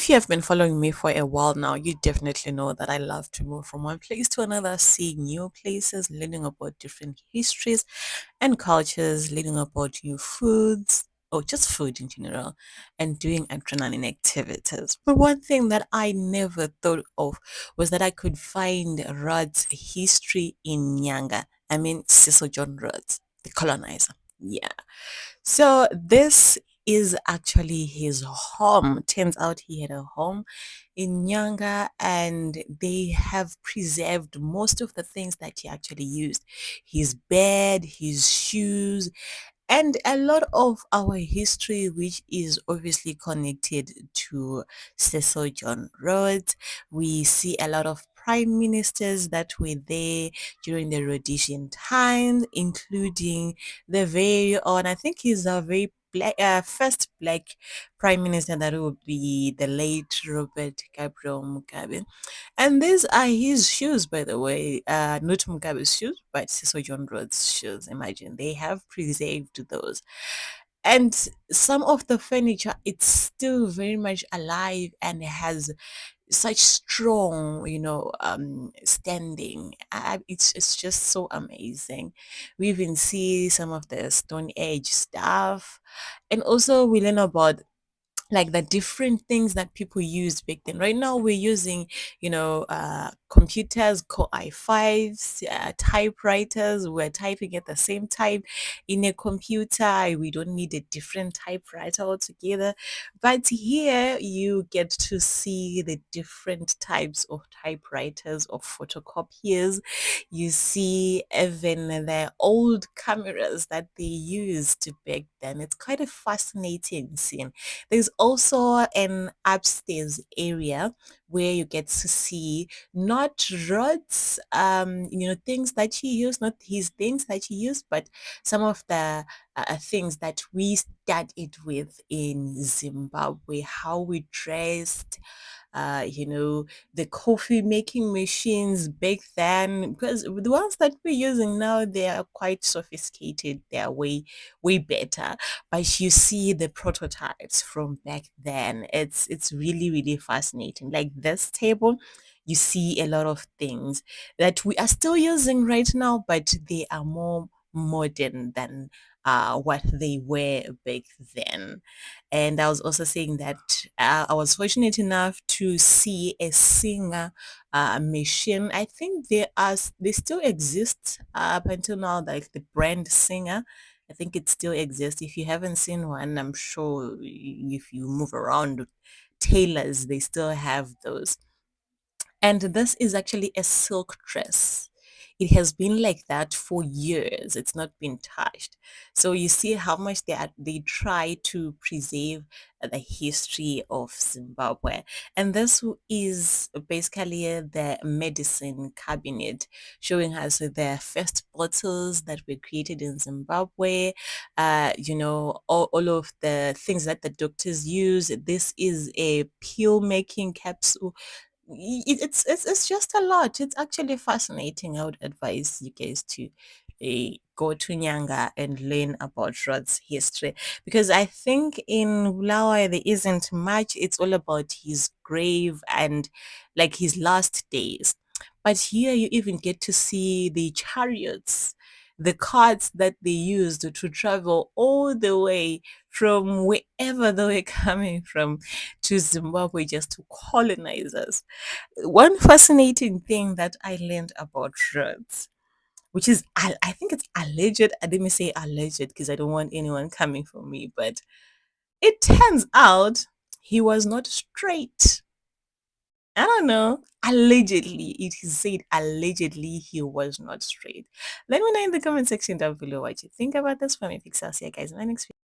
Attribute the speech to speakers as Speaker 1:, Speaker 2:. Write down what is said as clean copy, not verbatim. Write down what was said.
Speaker 1: If you have been following me for a while now, you definitely know that I love to move from one place to another, see new places, learning about different histories and cultures, learning about new foods, or just food in general, and doing adrenaline activities. But one thing that I never thought of was that I could find Rhodes history in Nyanga. I mean, Cecil John Rhodes, the colonizer. Yeah. So this is actually his home. Turns out he had a home in Nyanga and they have preserved most of the things that he actually used. His bed, his shoes, and a lot of our history, which is obviously connected to Cecil John Rhodes. We see a lot of prime ministers that were there during the Rhodesian times, including the very own, I think he's a very first black prime minister that would be the late Robert Gabriel Mugabe. And these are his shoes, by the way. Not Mugabe's shoes, but Cecil John Rhodes' shoes. Imagine they have preserved those. And some of the furniture, it's still very much alive and has such strong, standing. It's just so amazing. We even see some of the Stone Age stuff, and also we learn about like the different things that people used back then. Right now we're using, computers, Core i5s, typewriters. We're typing at the same time in a computer. We don't need a different typewriter altogether. But here you get to see the different types of typewriters or photocopiers. You see even the old cameras that they used back then. It's quite a fascinating scene. There's also an upstairs area where you get to see not Rod's, things that he used, not his things that he used, but some of the things that we started with in Zimbabwe, how we dressed, the coffee making machines back then, because the ones that we're using now, they are quite sophisticated. They are way better, but you see the prototypes from back then. It's really really fascinating. Like this table, you see a lot of things that we are still using right now, but they are more modern than what they were back then. And I was also saying that I was fortunate enough to see a singer machine. I think they still exist up until now, like the brand singer. I think it still exists. If you haven't seen one, I'm sure if you move around tailors, they still have those. And this is actually a silk dress. It has been like that for years. It's not been touched. So you see how much they try to preserve the history of Zimbabwe. And this is basically the medicine cabinet, showing us the first bottles that were created in Zimbabwe. All of the things that the doctors use. This is a pill making capsule. It's just a lot. It's actually fascinating. I would advise you guys to go to Nyanga and learn about Rod's history, because I think in Bulawayo there isn't much. It's all about his grave and like his last days. But here you even get to see the chariots, the carts that they used to travel all the way from wherever they were coming from to Zimbabwe just to colonize us. One fascinating thing that I learned about Rhodes, which is I think it's alleged. I didn't say alleged because I don't want anyone coming for me, but it turns out he was not straight. I don't know. Allegedly, it is said allegedly he was not straight. Let me know in the comment section down below what you think about this. For me, Pixie, I'll see you guys in my next video.